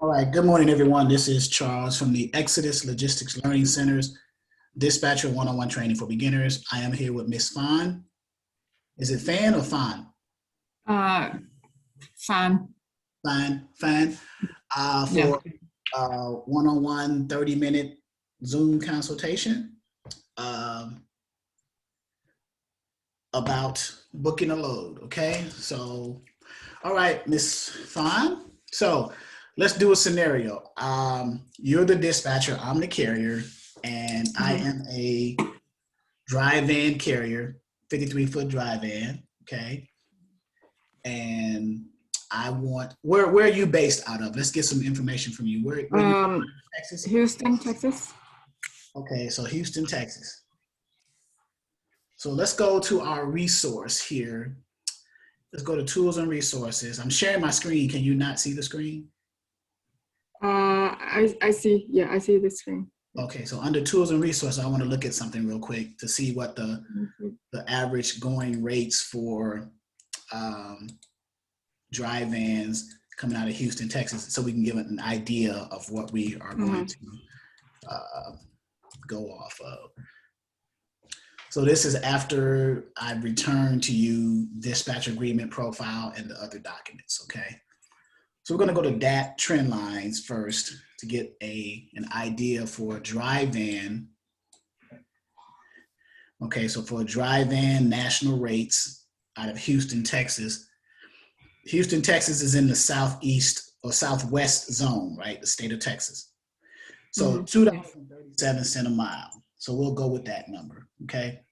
All right, good morning, everyone. This is Charles from the Exodus Logistics Learning Center's Dispatcher One-on-One Training for Beginners. I am here with Miss Phan. Is it Phan or Phan? Phan. Phan. For one-on-one 30-minute Zoom consultation about booking a load, okay? So, all right, Miss Phan. So, let's do a scenario. You're the dispatcher, I'm the carrier, and I am a dry van carrier, 53-foot dry van, okay? And I want, where are you based out of? Let's get some information from you. Where Texas? Houston, Texas. Okay, so Houston, Texas. So let's go to our resource here. Let's go to tools and resources. I'm sharing my screen. Can you not see the screen? I see. Yeah, I see the screen. Okay, so under tools and resources, I want to look at something real quick to see what the average going rates for dry vans coming out of Houston, Texas, so we can give an idea of what we are going to go off of. So this is after I return to you dispatch agreement profile and the other documents, okay? So we're gonna go to DAT trend lines first to get an idea for a dry van. Okay, so for a dry van, national rates out of Houston, Texas. Houston, Texas is in the southeast or southwest zone, right? The state of Texas. So $2.37 a mile. So we'll go with that number, okay?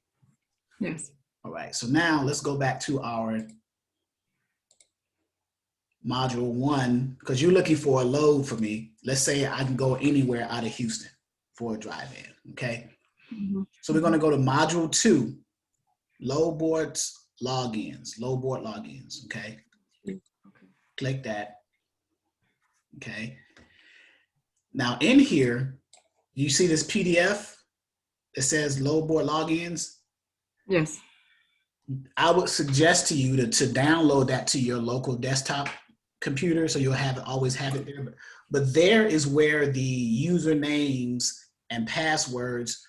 Yes. All right, so now let's go back to our module 1, because you're looking for a load for me. Let's say I can go anywhere out of Houston for a dry van, okay? So we're gonna go to module 2, load boards, logins, load board logins, okay? Click that, okay? Now in here, you see this PDF that says load board logins? Yes. I would suggest to you to download that to your local desktop computer, so you'll always have it there. But there is where the usernames and passwords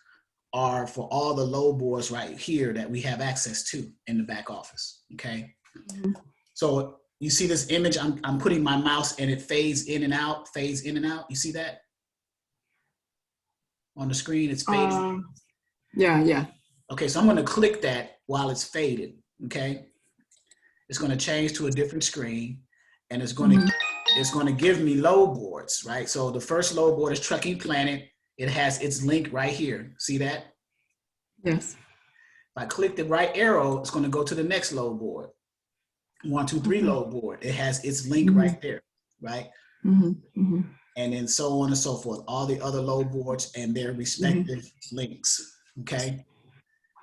are for all the load boards right here that we have access to in the back office, okay? So you see this image, I'm putting my mouse and it fades in and out, fades in and out. You see that? On the screen, it's fading. Yeah. Okay, so I'm gonna click that while it's faded, okay? It's gonna change to a different screen and it's gonna give me load boards, right? So the first load board is Trucking Planet. It has its link right here. See that? Yes. If I click the right arrow, it's gonna go to the next load board. 1, 2, 3 load board. It has its link right there, right? And then so on and so forth. All the other load boards and their respective links, okay?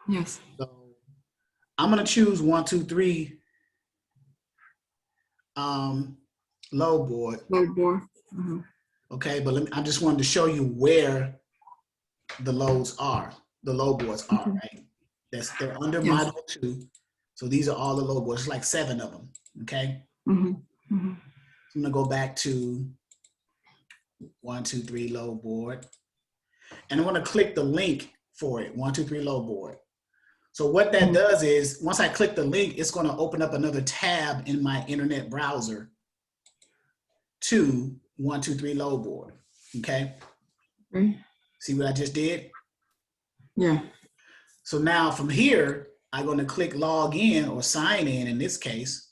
Yes. So I'm gonna choose 1, 2, 3 load board. Load board. Okay, but I just wanted to show you where the load boards are, right? They're under module 2. So these are all the load boards, like 7 of them, okay? I'm gonna go back to 1, 2, 3 load board. And I'm gonna click the link for it, 1, 2, 3 load board. So what that does is, once I click the link, it's gonna open up another tab in my internet browser to 1, 2, 3 load board, okay? See what I just did? Yeah. So now from here, I'm gonna click log in or sign in this case.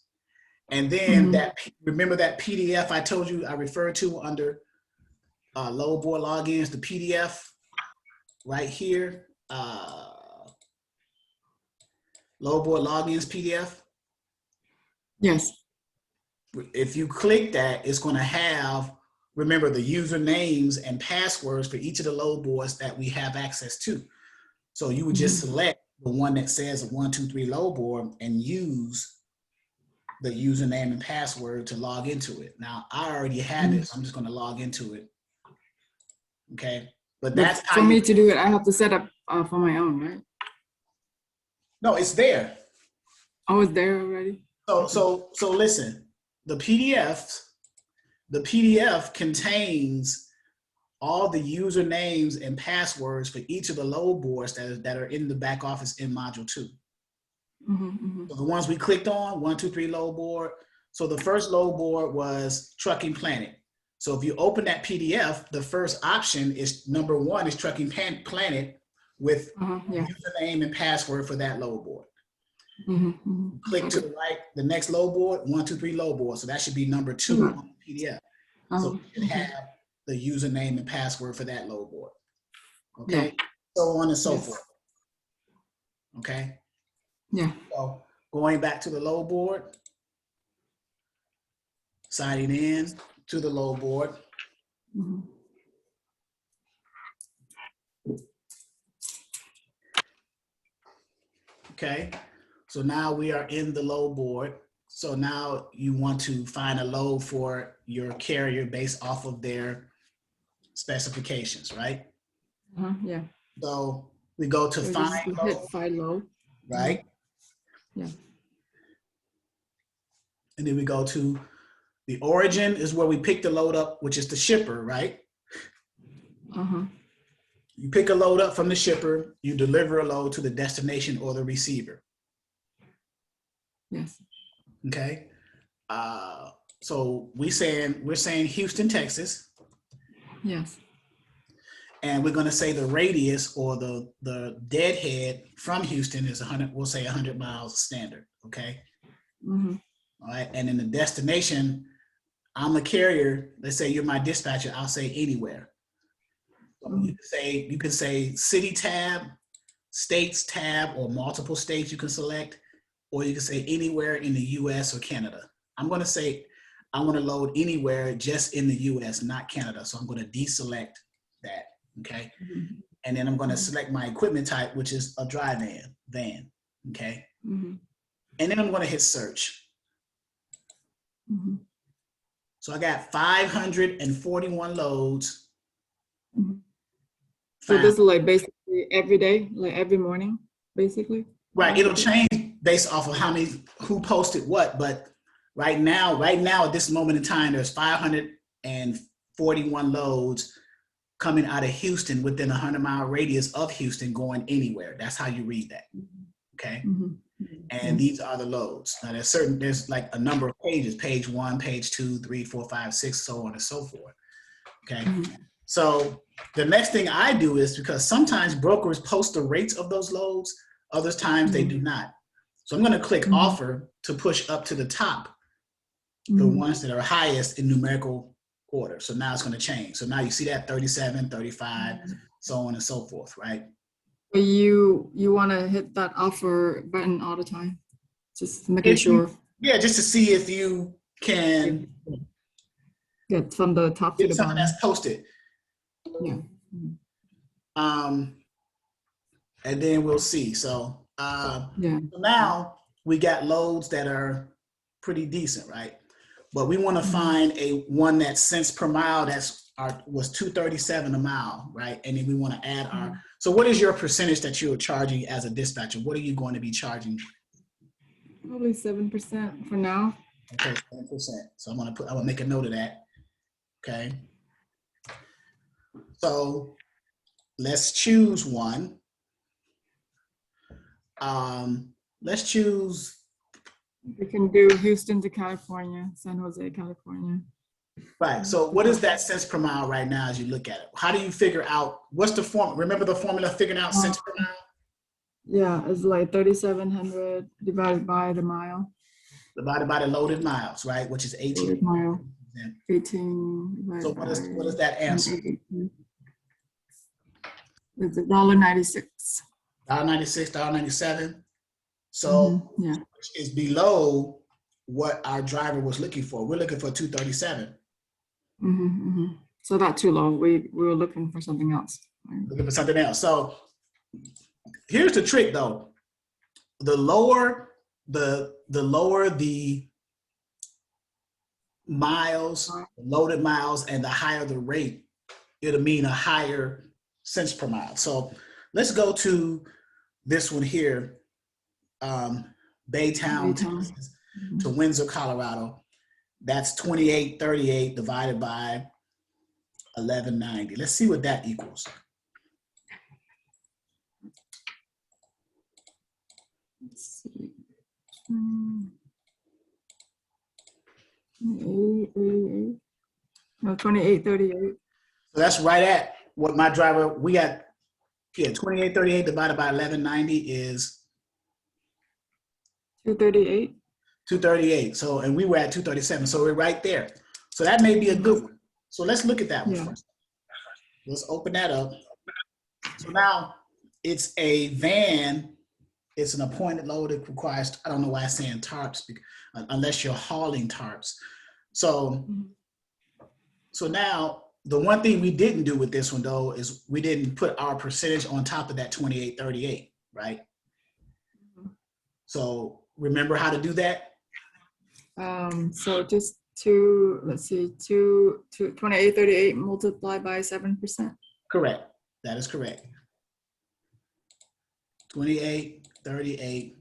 And then remember that PDF I told you I referred to under load board logins, the PDF right here, load board logins PDF? Yes. If you click that, it's gonna have, remember, the usernames and passwords for each of the load boards that we have access to. So you would just select the one that says 1, 2, 3 load board and use the username and password to log into it. Now I already have it, so I'm just gonna log into it. Okay, but that's for me to do it, I have to set up for my own, right? No, it's there. Oh, it's there already? So listen, the PDFs the PDF contains all the usernames and passwords for each of the load boards that are in the back office in module 2. So the ones we clicked on, 1, 2, 3 load board. So the first load board was Trucking Planet. So if you open that PDF, the first option is number 1 is Trucking Planet with username and password for that load board. Click to the right, the next load board, 1, 2, 3 load board. So that should be number 2 on the PDF. So you can have the username and password for that load board. Okay, so on and so forth. Okay. Yeah. So going back to the load board, signing in to the load board. Okay, so now we are in the load board. So now you want to find a load for your carrier based off of their specifications, right? Yeah. So we go to find load, hit find load, right? Yeah. And then we go to the origin is where we pick the load up, which is the shipper, right? You pick a load up from the shipper, you deliver a load to the destination or the receiver. Yes. Okay. So we're saying Houston, Texas. Yes. And we're going to say the radius or the deadhead from Houston is 100, we'll say 100 miles standard. Okay. All right. And in the destination, I'm a carrier. Let's say you're my dispatcher. I'll say anywhere. So you can say city tab, states tab, or multiple states you can select, or you can say anywhere in the US or Canada. I'm going to say I want to load anywhere just in the US, not Canada. So I'm going to deselect that. Okay. And then I'm going to select my equipment type, which is a dry van. Okay. And then I'm going to hit search. So I got 541 loads. So this is like basically every day, like every morning, basically? Right. It'll change based off of who posted what. But right now, at this moment in time, there's 541 loads coming out of Houston within a 100-mile radius of Houston going anywhere. That's how you read that. Okay. And these are the loads. Now there's like a number of pages, page 1, page 2, 3, 4, 5, 6, so on and so forth. Okay. So the next thing I do is, because sometimes brokers post the rates of those loads, other times they do not. So I'm going to click offer to push up to the top, the ones that are highest in numerical order. So now it's going to change. So now you see that 37, 35, so on and so forth, right? But you want to hit that offer button all the time, just making sure. Yeah, just to see if you can get from the top to the something bottom. that's posted. Yeah. And then we'll see. So Yeah. so now we got loads that are pretty decent, right? But we want to find one that cents per mile was $2.37 a mile, right? And then we want to add our. So what is your percentage that you are charging as a dispatcher? What are you going to be charging? Probably 7% for now. Okay, 7%. So I'm gonna make a note of that. Okay. So let's choose one. Let's choose. We can do Houston to California, San Jose, California. Right. So what is that cents per mile right now as you look at it? How do you figure out what's the form? Remember the formula figuring out cents per mile? Yeah, it's like 3,700 divided by the mile. Divided by the loaded miles, right? Which is 18. Loaded mile. 18. So what is that answer? It's $1.96. $1.96, $1.97. So yeah, which is below what our driver was looking for. We're looking for $2.37. So not too low. We were looking for something else. Looking for something else. So here's the trick, though. The lower the miles, loaded miles, and the higher the rate, it'll mean a higher cents per mile. So let's go to this one here, Baytown, Texas, to Windsor, Colorado. That's 2838 divided by 1190. Let's see what that equals. Let's see. 2838. No, 2838. So that's right at what my driver, we got, yeah, 2838 divided by 1190 is 238. 238. So, and we were at 237. So we're right there. So that may be a good one. So let's look at that one first. Let's open that up. So now it's a van. It's an appointed load. It requires, I don't know why I'm saying tarps, unless you're hauling tarps. So, so now the one thing we didn't do with this one though, is we didn't put our percentage on top of that 2838, right? So remember how to do that? So just let's see, 2838 multiplied by 7%. Correct. That is correct. 2838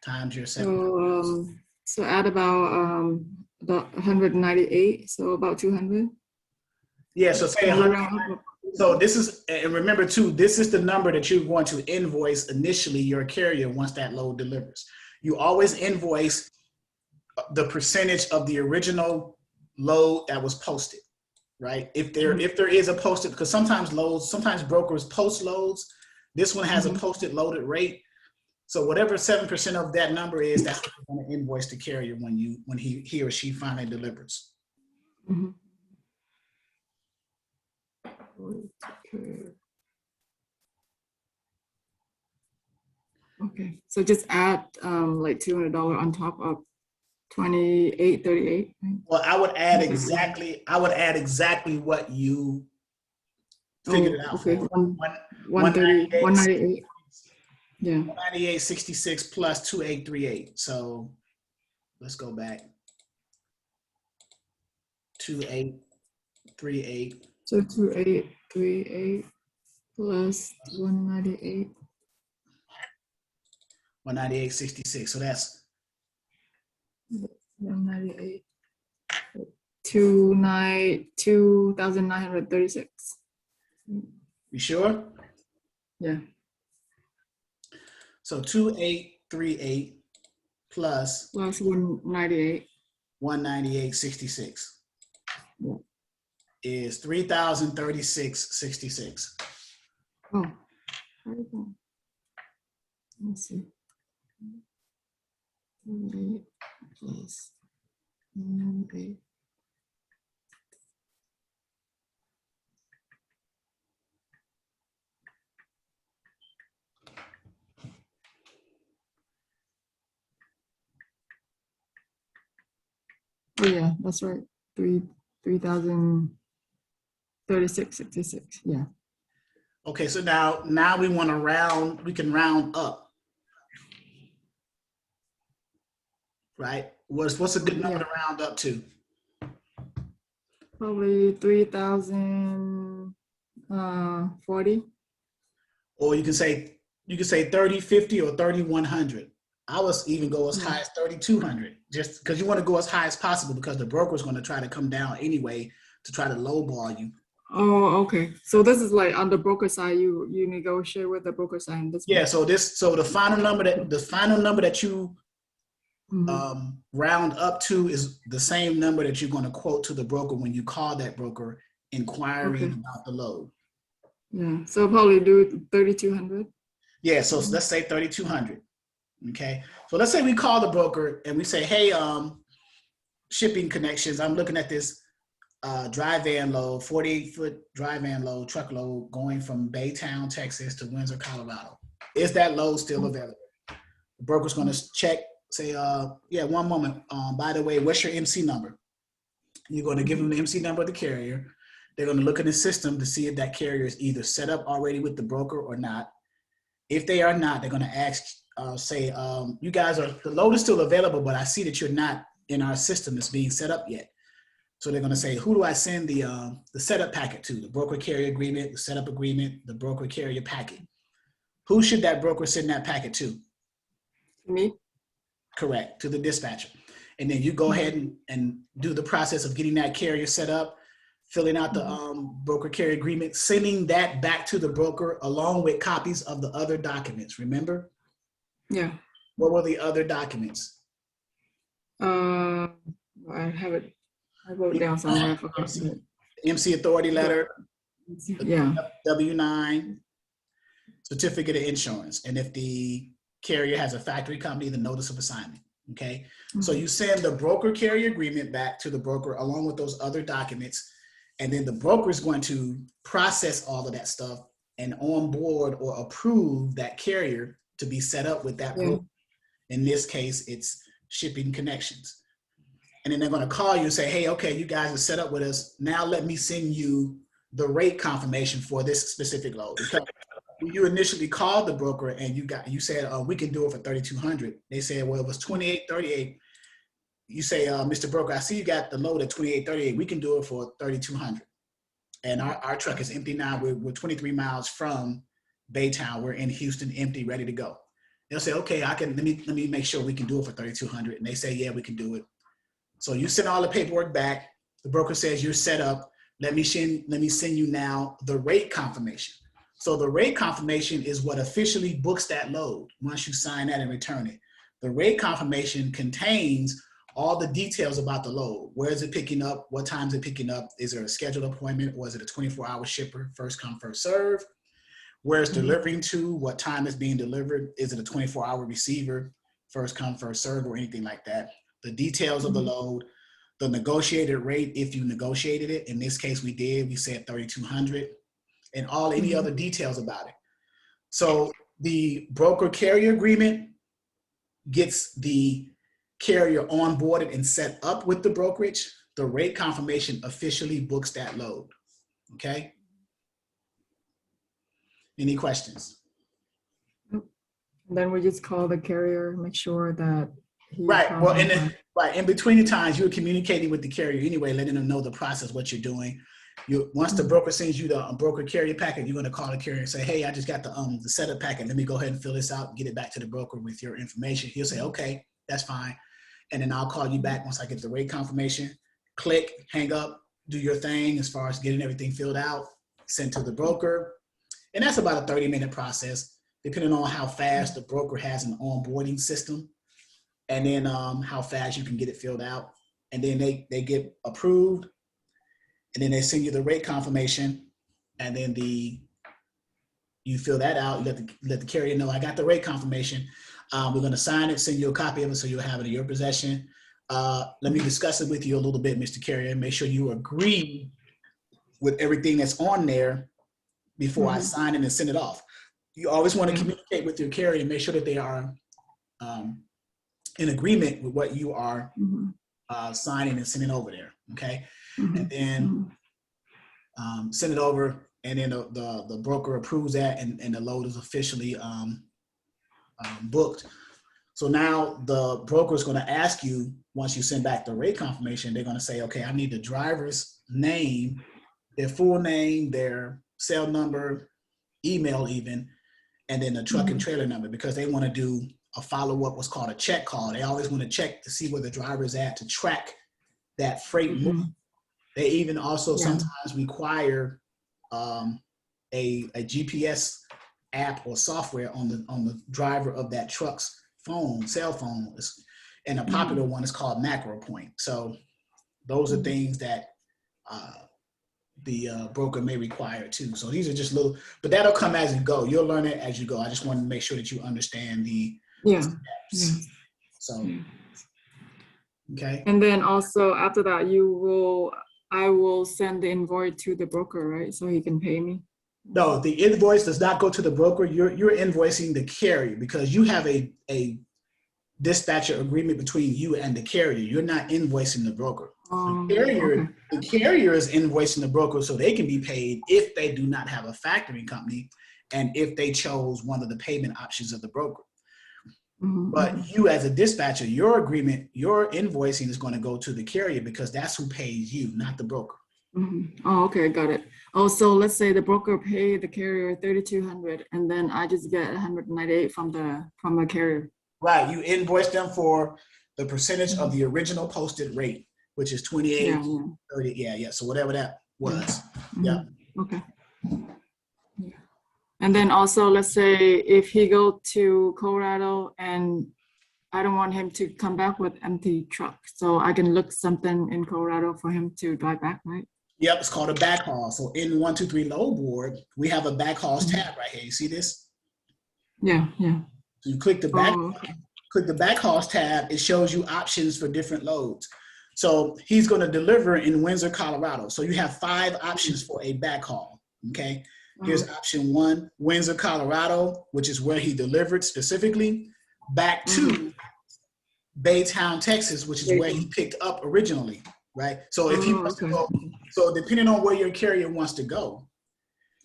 times your 7%. So add about 198, so about 200. Yeah, so say 100. So this is, and remember too, this is the number that you're going to invoice initially your carrier once that load delivers. You always invoice the percentage of the original load that was posted, right? If there is a posted, because sometimes brokers post loads. This one has a posted loaded rate. So whatever 7% of that number is, that's what you're going to invoice the carrier when he or she finally delivers. Okay, so just add like $200 on top of 2838. Right? Well, I would add exactly what you figured it out okay. for. 198. Yeah. 198.66 plus 2838. So let's go back. 2838. So 2838 plus 198. 198.66. So that's 198. 2,936. You sure? Yeah. So 2838 plus 198. 198.66 is 3,036.66. Oh, let's see. 28 plus 198. Oh yeah, that's right. 3,036.66. Yeah. Okay, so now we want to round. We can round up, right? What's a good number to round up to? Probably 3,040. Or you can say 3050 or 3100. I was even go as high as 3200, just because you want to go as high as possible, because the broker is going to try to come down anyway to try to lowball you. Oh, okay. So this is like on the broker side, you negotiate with the broker side. Yeah. So the final number that you round up to is the same number that you're going to quote to the broker when you call that broker inquiring about the load. Yeah. So probably do 3,200. Yeah. So let's say 3,200. Okay. So let's say we call the broker and we say, hey, shipping connections, I'm looking at this dry van load, 48-foot dry van load, truckload going from Baytown, Texas to Windsor, Colorado. Is that load still available? The broker's going to check, say, yeah, one moment. By the way, what's your MC number? You're going to give them the MC number of the carrier. They're going to look at the system to see if that carrier is either set up already with the broker or not. If they are not, they're going to ask, say, you guys the load is still available, but I see that you're not in our system that's being set up yet. So they're going to say, who do I send the setup packet to? The broker carrier agreement, the setup agreement, the broker carrier packet. Who should that broker send that packet to? Me. Correct, to the dispatcher. and then you go ahead and do the process of getting that carrier set up, filling out the broker carrier agreement, sending that back to the broker along with copies of the other documents. Remember? Yeah. What were the other documents? I have it. I wrote down somewhere. I forgot. MC authority letter, Yeah. W-9, certificate of insurance, and if the carrier has a factory company, the notice of assignment. Okay, so you send the broker carrier agreement back to the broker along with those other documents, and then the broker is going to process all of that stuff and onboard or approve that carrier to be set up with that broker. In this case, it's Shipping Connections. And then they're going to call you and say, hey, okay, you guys are set up with us. Now let me send you the rate confirmation for this specific load. Because when you initially called the broker and you said, we can do it for $3,200. They said, well, it was $2,838. You say, Mr. Broker, I see you got the load at $2,838. We can do it for $3,200. And our truck is empty now. We're 23 miles from Baytown. We're in Houston, empty, ready to go. They'll say, okay, let me make sure we can do it for $3,200. And they say, yeah, we can do it. So you send all the paperwork back. The broker says you're set up. Let me send you now the rate confirmation. So the rate confirmation is what officially books that load once you sign that and return it. The rate confirmation contains all the details about the load. Where is it picking up? What time is it picking up? Is there a scheduled appointment or is it a 24-hour shipper? First come, first serve. Where it's delivering to? What time it's being delivered? Is it a 24-hour receiver? First come, first serve, or anything like that. The details of the load, the negotiated rate if you negotiated it. In this case, we did. We said $3,200, and any other details about it. So the broker carrier agreement gets the carrier onboarded and set up with the brokerage. The rate confirmation officially books that load. Okay. Any questions? Then we just call the carrier, make sure that right. Well, in between the times you're communicating with the carrier anyway, letting them know the process, what you're doing. Once the broker sends you the broker carrier packet, you're going to call the carrier and say, hey, I just got the setup packet. Let me go ahead and fill this out and get it back to the broker with your information. He'll say, okay, that's fine. And then I'll call you back once I get the rate confirmation. Click, hang up, do your thing as far as getting everything filled out, sent to the broker. And that's about a 30-minute process, depending on how fast the broker has an onboarding system, and then how fast you can get it filled out. And then they get approved, and then they send you the rate confirmation, and then you fill that out. You let the carrier know, I got the rate confirmation. We're going to sign it, send you a copy of it so you'll have it in your possession. Let me discuss it with you a little bit, Mr. Carrier, and make sure you agree with everything that's on there before I sign it and send it off. You always want to communicate with your carrier and make sure that they are in agreement with what you are signing and sending over there, okay? And then send it over, and then the broker approves that, and the load is officially booked. So now the broker is going to ask you, once you send back the rate confirmation, they're going to say, okay, I need the driver's name, their full name, their cell number, email even, and then the truck and trailer number, because they want to do a follow-up, what's called a check call. They always want to check to see where the driver is at to track that freight move. They even also sometimes require a GPS app or software on the driver of that truck's cell phone, and a popular one is called Macro Point. So those are things that the broker may require too. So these are just little, but that'll come as you go. You'll learn it as you go. I just want to make sure that you understand the steps. So, okay. And then also after that, I will send the invoice to the broker, right? So he can pay me. No, the invoice does not go to the broker. You're invoicing the carrier, because you have a dispatcher agreement between you and the carrier. You're not invoicing the broker. The carrier is invoicing the broker so they can be paid if they do not have a factoring company and if they chose one of the payment options of the broker. But you as a dispatcher, your agreement, your invoicing is going to go to the carrier, because that's who pays you, not the broker. Oh, okay, got it. Oh, so let's say the broker paid the carrier $3,200, and then I just get $198 from the carrier. Right, you invoice them for the percentage of the original posted rate, which is 28, Yeah, yeah. 30. Yeah. So whatever that was. Yeah. Okay. Yeah. And then also, let's say if he go to Colorado and I don't want him to come back with empty truck, so I can look something in Colorado for him to drive back, right? Yep, it's called a backhaul. So in 123 load board, we have a backhauls tab right here. You see this? Yeah, yeah. So you click the back, Okay. click the backhauls tab. It shows you options for different loads. So he's going to deliver in Windsor, Colorado. So you have 5 options for a backhaul. Okay. Here's option 1, Windsor, Colorado, which is where he delivered specifically, back to Baytown, Texas, which is where he picked up originally, right? So if he wants to go, so depending on where your carrier wants to go,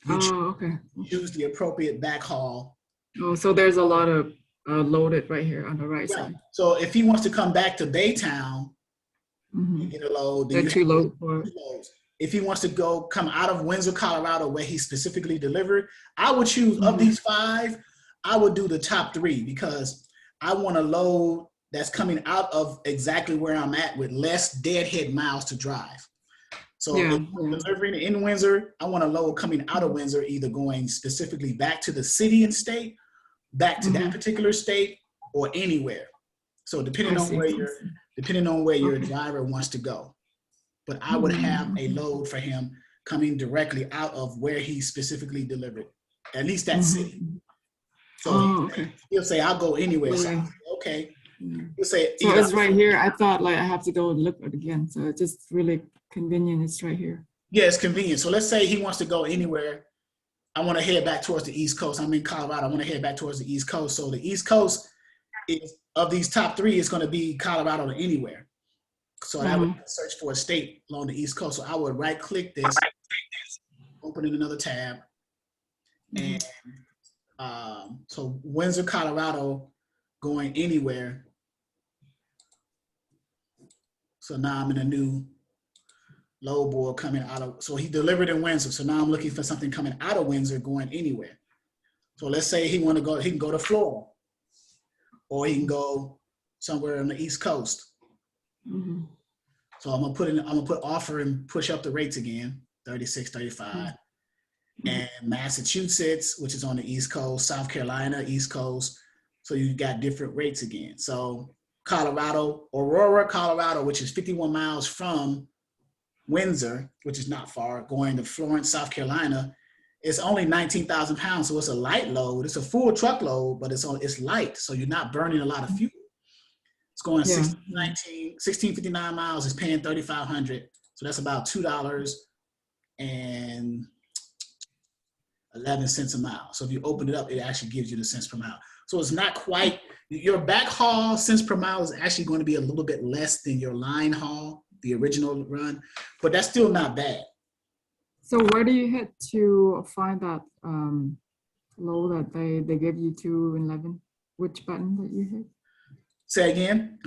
you choose the appropriate backhaul. Oh, so there's a lot of loaded right here on the right side. So if he wants to come back to Baytown, you get a load. There are 2 loads for it. If he wants to go come out of Windsor, Colorado, where he specifically delivered, I would choose of these 5, I would do the top 3 because I want a load that's coming out of exactly where I'm at with less deadhead miles to drive. So if I'm delivering in Windsor, I want a load coming out of Windsor, either going specifically back to the city and state, back to that particular state, or anywhere. So depending on where your driver wants to go. But I would have a load for him coming directly out of where he specifically delivered, at least that city. So he'll say, I'll go anywhere. So okay. He'll say, so it's right here. I thought like I have to go look at it again. So it's just really convenient. It's right here. Yeah, it's convenient. So let's say he wants to go anywhere. I want to head back towards the East Coast. I'm in Colorado. I want to head back towards the East Coast. So the East Coast is, of these top 3, is going to be Colorado to anywhere. So I would search for a state along the East Coast. So I would right click this, open in another tab. And so Windsor, Colorado, going anywhere. So now I'm in a new load board coming out of, so he delivered in Windsor. So now I'm looking for something coming out of Windsor going anywhere. So let's say he want to go, he can go to Florida, or he can go somewhere on the East Coast. So I'm gonna put offer and push up the rates again, 36, 35. And Massachusetts, which is on the East Coast, South Carolina, East Coast. So you got different rates again. So Colorado, Aurora, Colorado, which is 51 miles from Windsor, which is not far, going to Florence, South Carolina, it's only 19,000 pounds. So it's a light load. It's a full truckload, but it's light. So you're not burning a lot of fuel. It's going 1659 miles. It's paying $3,500. So that's about $2.11 a mile. So if you open it up, it actually gives you the cents per mile. So it's not quite, your backhaul cents per mile is actually going to be a little bit less than your line haul, the original run, but that's still not bad. So where do you hit to find that low that they give you 211? Which button that you hit? Say again?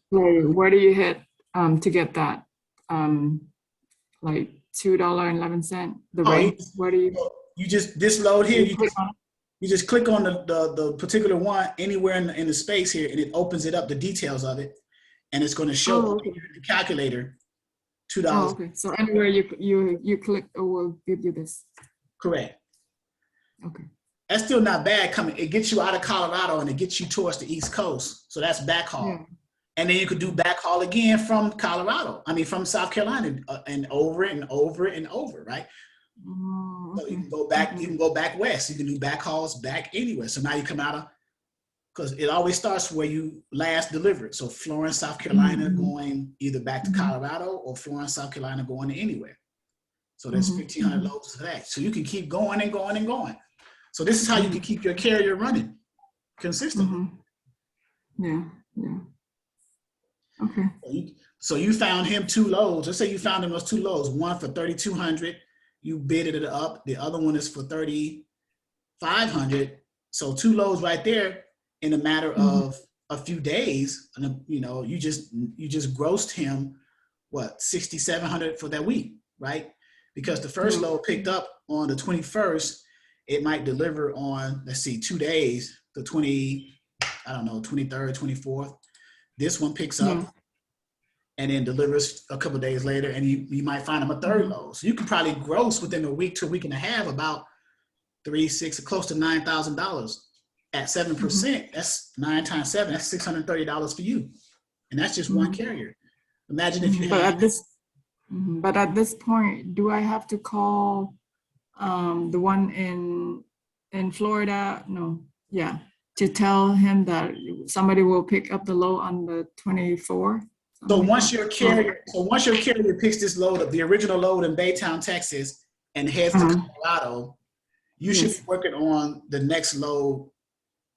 Where do you hit to get that like $2.11? The rate? Where do you? You just, this load here, you just click on the particular one anywhere in the space here, and it opens it up, the details of it, and it's going to show the calculator $2. Oh, okay. So anywhere you click, it will give you this. Correct. Okay. That's still not bad coming. It gets you out of Colorado and it gets you towards the East Coast. So that's backhaul. Yeah. And then you could do backhaul again from Colorado. I mean, from South Carolina and over and over and over, right? So you can go back, you can go back west. You can do backhauls back anywhere. So now you come out of, because it always starts where you last delivered. So Florence, South Carolina, going either back to Colorado, or Florence, South Carolina, going to anywhere. So there's 1,500 loads for that. So you can keep going and going and going. So this is how you can keep your carrier running consistently. Yeah. Okay. So you found him 2 loads. Let's say you found him those 2 loads. One for 3,200. You bidded it up. The other one is for 3,500. So 2 loads right there in a matter of a few days. And you just grossed him what, 6,700 for that week, right? Because the first load picked up on the 21st. It might deliver on, let's see, 2 days, the 23rd, 24th. This one picks up and then delivers a couple of days later, and you might find them a third load. So you can probably gross within a week to a week and a half about close to $9,000 at 7%. That's 9 times 7. That's $630 for you, and that's just one carrier. Imagine if you had. But at this point, do I have to call the one in Florida? No, to tell him that somebody will pick up the load on the 24th. So once your carrier picks this load up, the original load in Baytown, Texas, and heads to Colorado, you should be working on the next load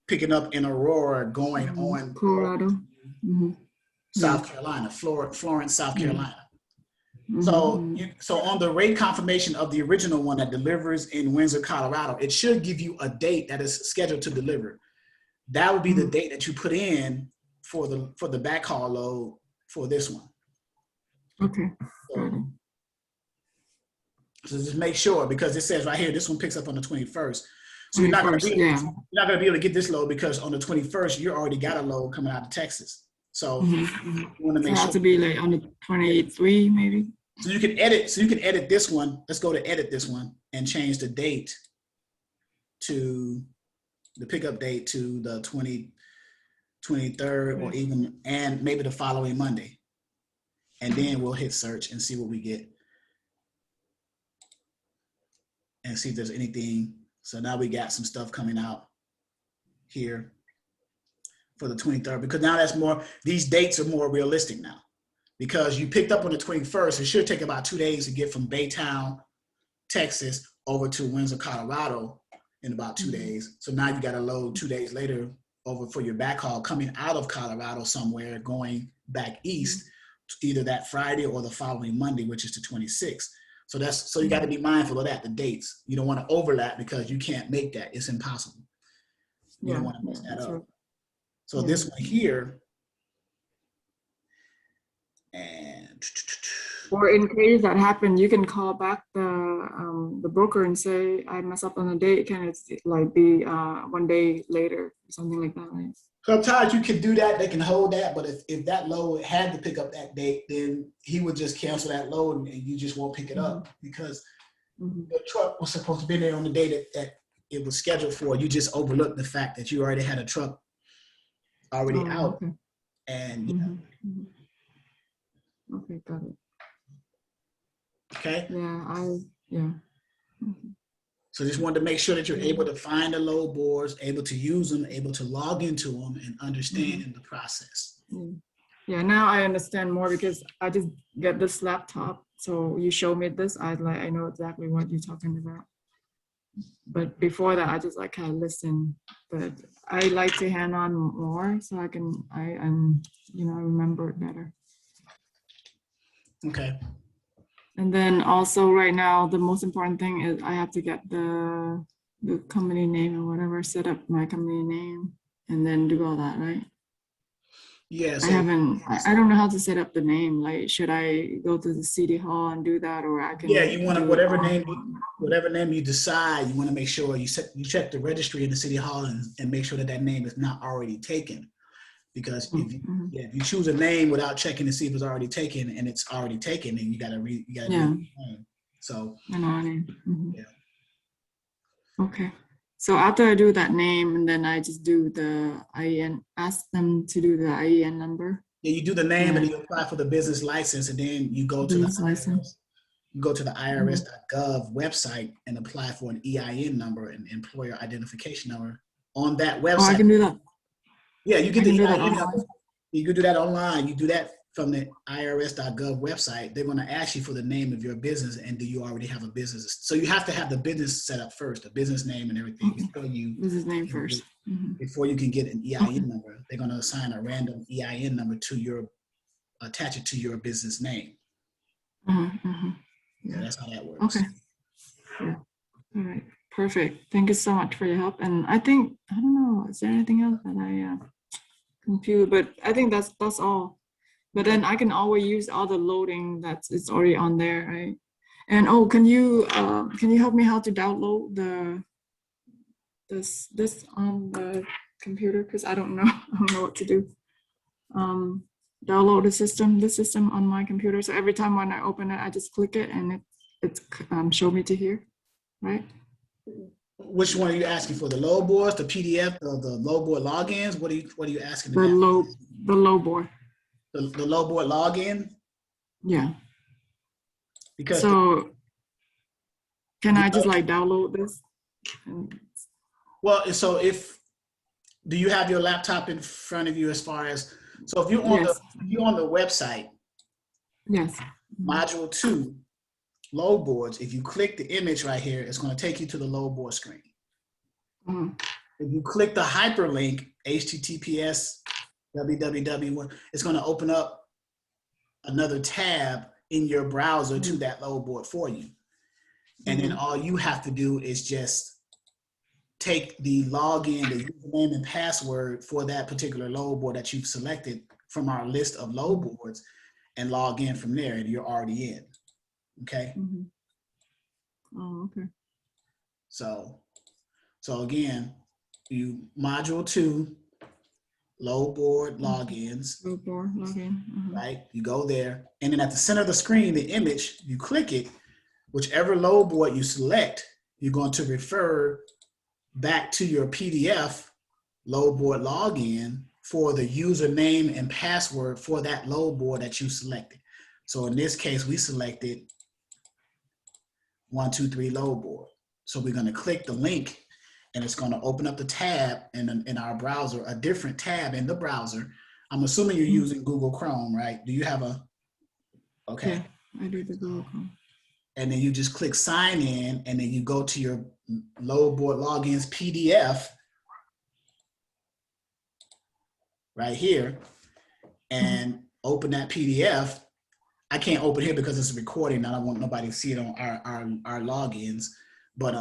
picking up in Aurora, going on Colorado, South Carolina, Florence, South Carolina. So on the rate confirmation of the original one that delivers in Windsor, Colorado, it should give you a date that is scheduled to deliver. That would be the date that you put in for the backhaul load for this one. Okay. So just make sure, because it says right here, this one picks up on the 21st. So you're not going to be able to get this load because on the 21st, you already got a load coming out of Texas. So you want to make sure. It has to be like on the 23 maybe. So you can edit this one. Let's go to edit this one and change the date to the pickup date to the 23rd or even, and maybe the following Monday. And then we'll hit search and see what we get. And see if there's anything. So now we got some stuff coming out here for the 23rd, because now these dates are more realistic now. Because you picked up on the 21st, it should take about 2 days to get from Baytown, Texas, over to Windsor, Colorado in about 2 days. So now you got to load 2 days later over for your backhaul coming out of Colorado somewhere, going back east, either that Friday or the following Monday, which is the 26th. So you got to be mindful of that, the dates. You don't want to overlap because you can't make that. It's impossible. You don't want to mess that up. Right. So this one here, and or in case that happened, you can call back the broker and say, I mess up on the date. Can it like be 1 day later, something like that, right? Sometimes you can do that. They can hold that, but if that load had to pick up that date, then he would just cancel that load and you just won't pick it up because the truck was supposed to be there on the day that it was scheduled for. You just overlooked the fact that you already had a truck already out. Okay. And okay, got it. Okay. Yeah. So just wanted to make sure that you're able to find the load boards, able to use them, able to log into them, and understand in the process. Yeah, now I understand more because I just get this laptop. So you show me this, I know exactly what you're talking about. But before that, I just like kind of listen. But I like to hand on more so I remember it better. Okay. And then also right now, the most important thing is I have to get the company name or whatever, set up my company name and then do all that, right? Yes. I don't know how to set up the name. Like, should I go to the city hall and do that, or I can? Yeah, you want to, whatever name you decide, you want to make sure you check the registry in the city hall and make sure that name is not already taken. Because if you choose a name without checking to see if it's already taken and it's already taken, then you gotta do the name. So yeah. Okay. So after I do that name, and then I just do the IEN, ask them to do the IEN number. Yeah, you do the name and you apply for the business license, and then you go to the license. You go to the IRS.gov website and apply for an EIN number, an employer identification number, on that website. Oh, I can do that. Yeah, you get the EIN number. You can do that online. You do that from the IRS.gov website. They're going to ask you for the name of your business, and do you already have a business? So you have to have the business set up first, the business name and everything before you. Business name first. Before you can get an EIN number, they're going to assign a random EIN number attach it to your business name. Yeah, that's how that works. Okay. Yeah. All right. Perfect. Thank you so much for your help. And I don't know, is there anything else that I confused? But I think that's all. But then I can always use all the loading it's already on there, right? And can you help me how to download this on the computer? Because I don't know what to do. download the system on my computer. So every time when I open it, I just click it and it's show me to here, right? Which one are you asking for? The load boards, the PDF, the load board logins? What are you asking? The low board. The load board login? Yeah. Because so can I just like download this? Well, so do you have your laptop in front of you as far as, so if you're on the website, yes, module 2, load boards, if you click the image right here, it's going to take you to the load board screen. If you click the hyperlink, HTTPS, www, it's going to open up another tab in your browser to that load board for you. And then all you have to do is just take the login, the username and password for that particular load board that you've selected from our list of load boards and log in from there, and you're already in. Okay. Oh, okay. So again, you module 2, load board logins. Load board login. Right. You go there, and then at the center of the screen, the image, you click it. Whichever load board you select, you're going to refer back to your PDF load board login for the username and password for that load board that you selected. So in this case, we selected 123 load board. So we're going to click the link, and it's going to open up the tab in our browser, a different tab in the browser. I'm assuming you're using Google Chrome, right? Do you have a? Okay. Yeah, I do the Google Chrome. And then you just click sign in, and then you go to your load board logins PDF right here and open that PDF. I can't open here because it's a recording. I don't want nobody to see it on our logins, but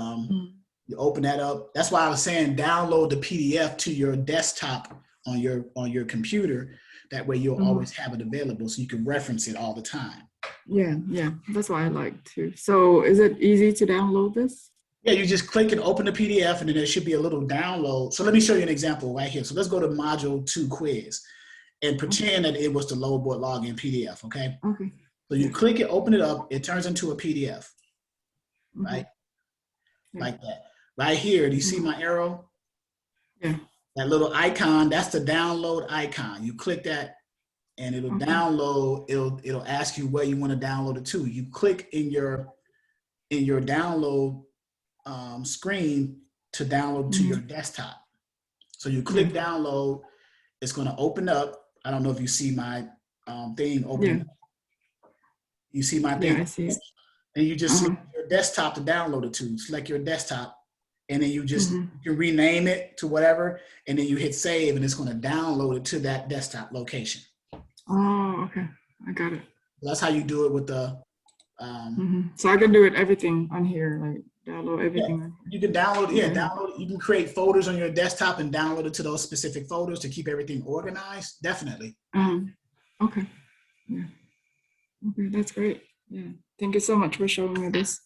you open that up. That's why I was saying download the PDF to your desktop on your computer. That way you'll always have it available so you can reference it all the time. Yeah, that's why I like to. So is it easy to download this? Yeah, you just click and open the PDF, and then there should be a little download. So let me show you an example right here. So let's go to module 2 quiz and pretend that it was the load board login PDF, okay? Okay. So you click it, open it up, it turns into a PDF, right? Like that. Right here, do you see my arrow? Yeah. That little icon, that's the download icon. You click that and it'll download, it'll ask you where you want to download it to. You click in your download screen to download to your desktop. So you click download, it's going to open up. I don't know if you see my thing open. You see my thing? Yeah, I see it. And you just select your desktop to download it to. Select your desktop, and then you just you can rename it to whatever, and then you hit save, and it's going to download it to that desktop location. Oh, okay. I got it. That's how you do it with the. So I can do it everything on here, like download everything. Yeah, you can download. Download. You can create folders on your desktop and download it to those specific folders to keep everything organized. Definitely. Okay. Yeah. Okay, that's great. Yeah. Thank you so much for showing me this.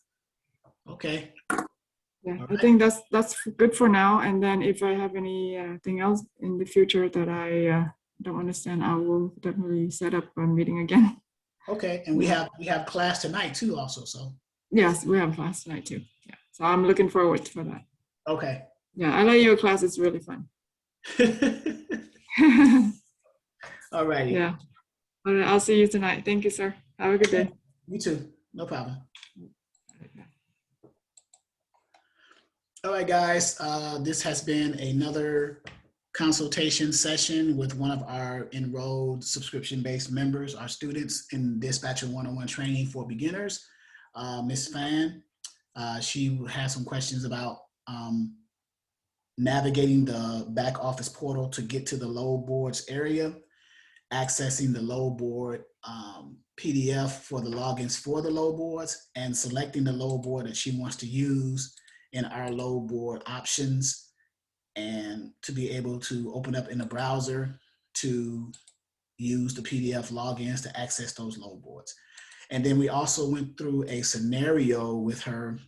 Okay. Yeah, I think that's good for now. And then if I have anything else in the future that I don't understand, I will definitely set up a meeting again. Okay, and we have class tonight too, also. So yes, we have class tonight too. Yeah, so I'm looking forward for that. Okay. Yeah, I like your class. It's really fun. All righty. Yeah. All right, I'll see you tonight. Thank you, sir. Have a good day. You too. No problem. All right, guys. This has been another consultation session with one of our enrolled subscription-based members, our students in Dispatcher 101 training for beginners, Ms. Phan. She has some questions about navigating the back office portal to get to the load boards area, accessing the load board PDF for the logins for the load boards, and selecting the load board that she wants to use in our load board options, and to be able to open up in the browser to use the PDF logins to access those load boards. And then we also went through a scenario with her.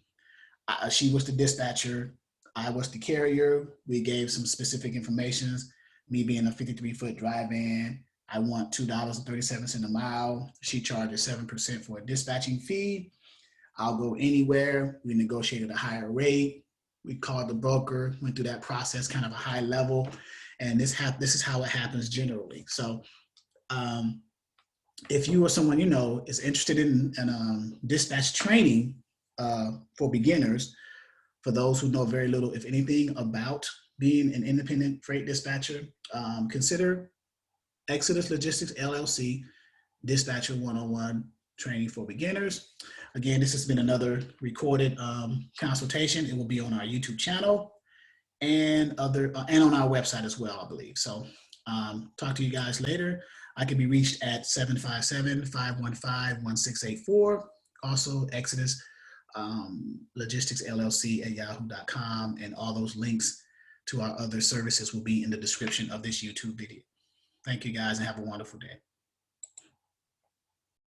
She was the dispatcher, I was the carrier. We gave some specific information, me being a 53-foot dry van, I want $2.37 a mile. She charges 7% for a dispatching fee. I'll go anywhere. We negotiated a higher rate. We called the broker, went through that process, kind of a high level. And this is how it happens generally. So if you or someone you know is interested in dispatch training for beginners, for those who know very little, if anything, about being an independent freight dispatcher, consider Exodus Logistics LLC Dispatcher 101 Training for Beginners. Again, this has been another recorded consultation. It will be on our YouTube channel and on our website as well, I believe. So talk to you guys later. I can be reached at 757-515-1684. Also, Exodus Logistics LLC at yahoo.com, and all those links to our other services will be in the description of this YouTube video. Thank you guys and have a wonderful day.